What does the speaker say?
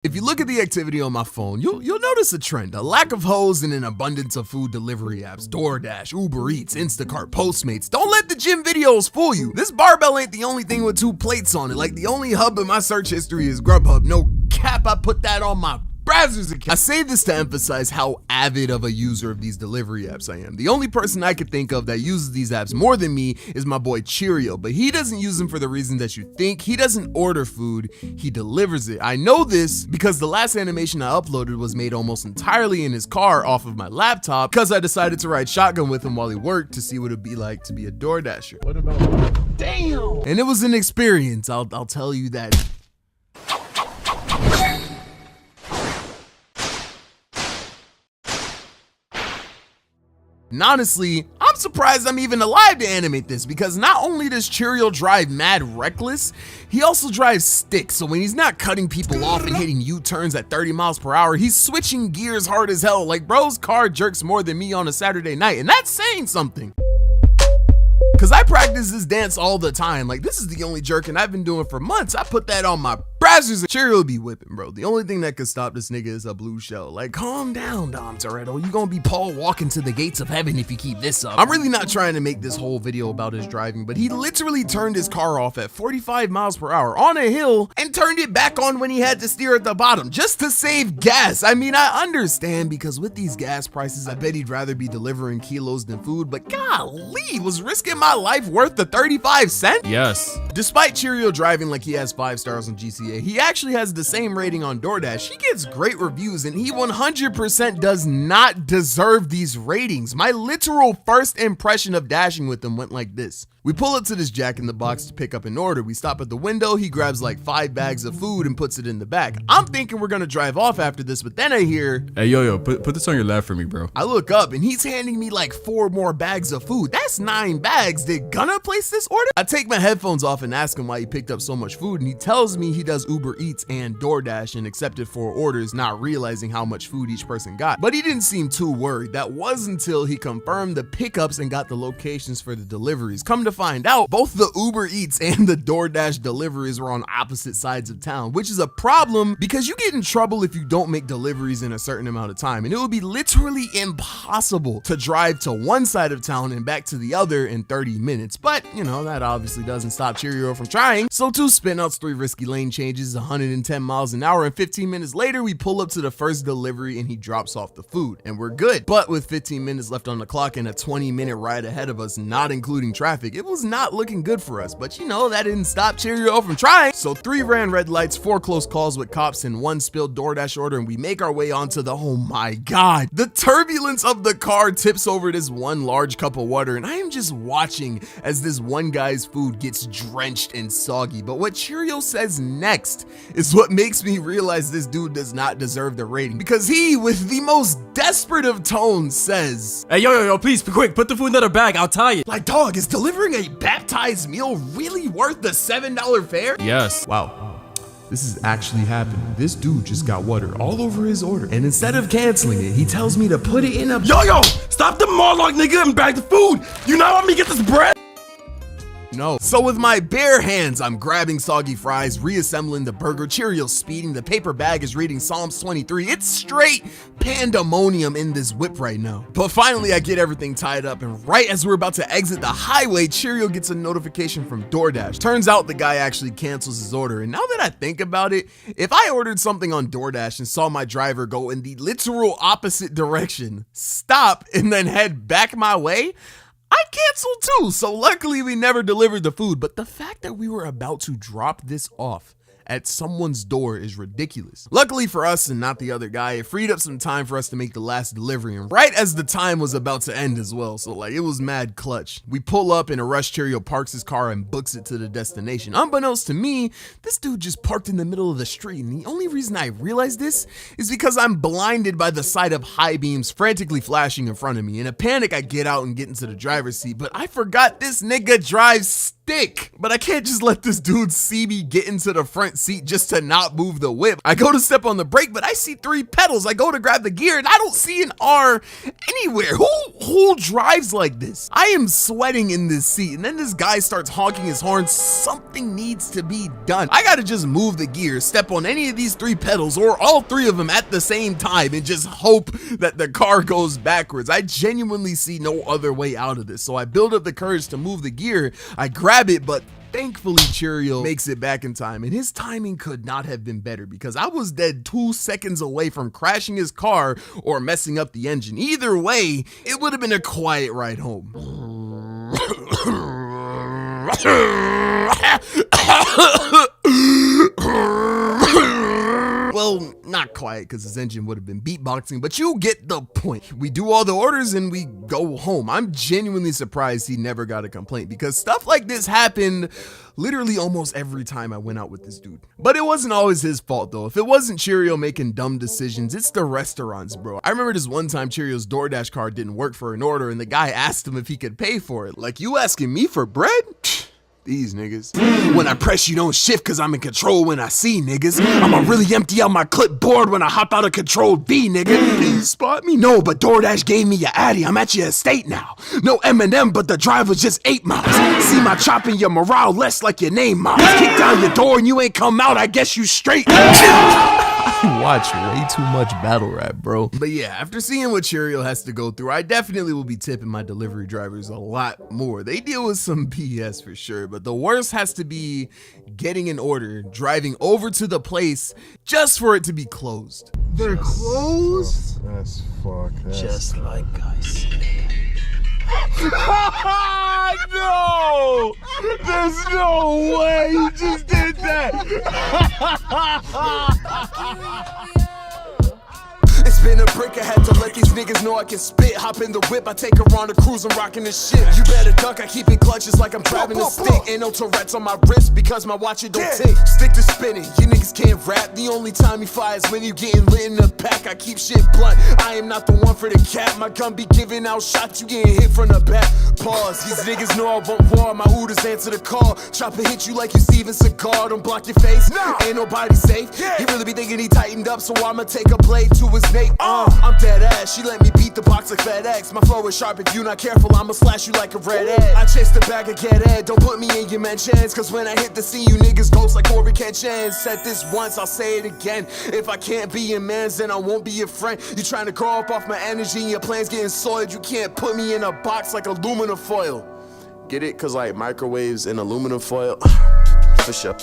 If you look at the activity on my phone, you'll notice a trend, a lack of hoes and an abundance of food delivery apps. DoorDash, Uber Eats, Instacart, Postmates. Don't let the gym videos fool you. This barbell ain't the only thing with 2 plates on it. Like, the only hub in my search history is Grubhub. No cap, I put that on my browser's account. I say this to emphasize how avid of a user of these delivery apps I am. The only person I could think of that uses these apps more than me is my boy Cheerio, but he doesn't use them for the reason that you think. He doesn't order food, he delivers it. I know this because the last animation I uploaded was made almost entirely in his car off of my laptop because I decided to ride shotgun with him while he worked to see what it'd be like to be a DoorDasher. What about damn? And it was an experience, I'll tell you that. And honestly, I'm surprised I'm even alive to animate this because not only does Cheerio drive mad reckless, he also drives stick. So when he's not cutting people off and hitting U-turns at 30 miles per hour, he's switching gears hard as hell. Like, bro's car jerks more than me on a Saturday night, and that's saying something. Cause I practice this dance all the time. Like, this is the only jerking I've been doing for months. I put that on my browsers. Cheerio be whipping, bro. The only thing that could stop this nigga is a blue shell. Like, calm down, Dom Toretto. You gonna be Paul walking to the gates of heaven if you keep this up. I'm really not trying to make this whole video about his driving, but he literally turned his car off at 45 miles per hour on a hill and turned it back on when he had to steer at the bottom just to save gas. I mean, I understand because with these gas prices, I bet he'd rather be delivering kilos than food, but golly, was risking my life worth the 35 cents? Yes. Despite Cheerio driving like he has 5 stars on GCA, he actually has the same rating on DoorDash. He gets great reviews and he 100% does not deserve these ratings. My literal first impression of dashing with him went like this. We pull up to this Jack in the Box to pick up an order. We stop at the window, he grabs like 5 bags of food and puts it in the back. I'm thinking we're gonna drive off after this, but then I hear, hey, yo, put this on your lap for me, bro. I look up and he's handing me like 4 more bags of food. That's 9 bags. Did Gunna place this order? I take my headphones off and ask him why he picked up so much food, and he tells me he does Uber Eats and DoorDash and accepted 4 orders, not realizing how much food each person got. But he didn't seem too worried. That was until he confirmed the pickups and got the locations for the deliveries. Come to find out, both the Uber Eats and the DoorDash deliveries were on opposite sides of town, which is a problem because you get in trouble if you don't make deliveries in a certain amount of time, and it would be literally impossible to drive to one side of town and back to the other in 30 minutes. But you know, that obviously doesn't stop Cheerio from trying. So 2 spinouts, 3 risky lane changes, 110 miles an hour, and 15 minutes later we pull up to the first delivery and he drops off the food and we're good. But with 15 minutes left on the clock and a 20-minute ride ahead of us, not including traffic, it was not looking good for us. But you know, that didn't stop Cheerio from trying. So 3 ran red lights, 4 close calls with cops, and 1 spilled DoorDash order, and we make our way onto the, oh my god, the turbulence of the car tips over this 1 large cup of water, and I am just watching as this one guy's food gets drenched and soggy. But what Cheerio says next is what makes me realize this dude does not deserve the rating, because he, with the most desperate of tones, says, hey, yo, please, quick, put the food in another bag, I'll tie it. Like, dog, is delivering a baptized meal really worth the $7 fare? Yes. Wow. This is actually happening. This dude just got water all over his order, and instead of canceling it, he tells me to put it in a— Yo, stop the monologue, nigga, and bag the food. You not want me to get this bread? No. So with my bare hands, I'm grabbing soggy fries, reassembling the burger, Cheerios speeding, the paper bag is reading Psalms 23. It's straight pandemonium in this whip right now. But finally I get everything tied up, and right as we're about to exit the highway, Cheerio gets a notification from DoorDash. Turns out the guy actually cancels his order, and now that I think about it, if I ordered something on DoorDash and saw my driver go in the literal opposite direction, stop, and then head back my way, I canceled too. So luckily we never delivered the food, but the fact that we were about to drop this off at someone's door is ridiculous. Luckily for us and not the other guy, it freed up some time for us to make the last delivery, and right as the time was about to end as well, so like it was mad clutch. We pull up in a rush. Cheerio parks his car and books it to the destination. Unbeknownst to me, this dude just parked in the middle of the street, and the only reason I realized this is because I'm blinded by the sight of high beams frantically flashing in front of me. In a panic, I get out and get into the driver's seat, but I forgot this nigga drives stick. But I can't just let this dude see me get into the front seat just to not move the whip. I go to step on the brake, but I see 3 pedals. I go to grab the gear and I don't see an R anywhere. Who drives like this? I am sweating in this seat, and then this guy starts honking his horn. Something needs to be done. I gotta just move the gear, step on any of these 3 pedals or all 3 of them at the same time and just hope that the car goes backwards. I genuinely see no other way out of this. So I build up the courage to move the gear. I grab it, but thankfully Cheerio makes it back in time, and his timing could not have been better because I was dead 2 seconds away from crashing his car or messing up the engine. Either way, it would have been a quiet ride home. Well, not quiet because his engine would have been beatboxing, but you get the point. We do all the orders and we go home. I'm genuinely surprised he never got a complaint because stuff like this happened literally almost every time I went out with this dude. But it wasn't always his fault though. If it wasn't Cheerio making dumb decisions, it's the restaurants, bro. I remember this one time Cheerio's DoorDash card didn't work for an order and the guy asked him if he could pay for it. Like, you asking me for bread? These niggas. When I press, you don't shift cause I'm in control when I see niggas. I'ma really empty out my clipboard when I hop out of control V, nigga. Can you spot me? No, but DoorDash gave me your Addy. I'm at your estate now. No M&M, but the drive was just 8 miles. See my chop and your morale less like your name, Miles. Kick down your door and you ain't come out, I guess you straight. I watch way too much battle rap, bro. But yeah, after seeing what Cheerio has to go through, I definitely will be tipping my delivery drivers a lot more. They deal with some BS for sure, but the worst has to be getting an order, driving over to the place just for it to be closed. They're closed? That's fucked. Just like I said. No! There's no way you just did that! It's been a break, I had to let these niggas know I can spit. Hop in the whip, I take her on a cruise, I'm rocking this shit. You better duck, I keep it clutches like I'm driving a stick. Ain't no Tourette's on my wrist because my watch it don't tick. Stick to spinning, you niggas can't rap. The only time you fly is when you getting lit in the pack. I keep shit blunt, I am not the one for the cap. My gun be giving out shots, you getting hit from the back. Pause, these niggas know I want war. My hooters answer the call. Chopper hit you like you Steven Seagal. Don't block your face, ain't nobody safe. He really be thinking he tightened up, so I'ma take a blade to his nape. I'm dead ass, she let me beat the box like FedEx. My flow is sharp, if you not careful, I'ma slash you like a red egg. I chase the bag of get ed, don't put me in your mentions. Cause when I hit the scene, you niggas ghost like Corey Kenshin. Said this once, I'll say it again. If I can't be your man, then I won't be your friend. You trying to grow up off my energy and your plans getting soiled. You can't put me in a box like aluminum foil. Get it? Cause like microwaves and aluminum foil. For sure.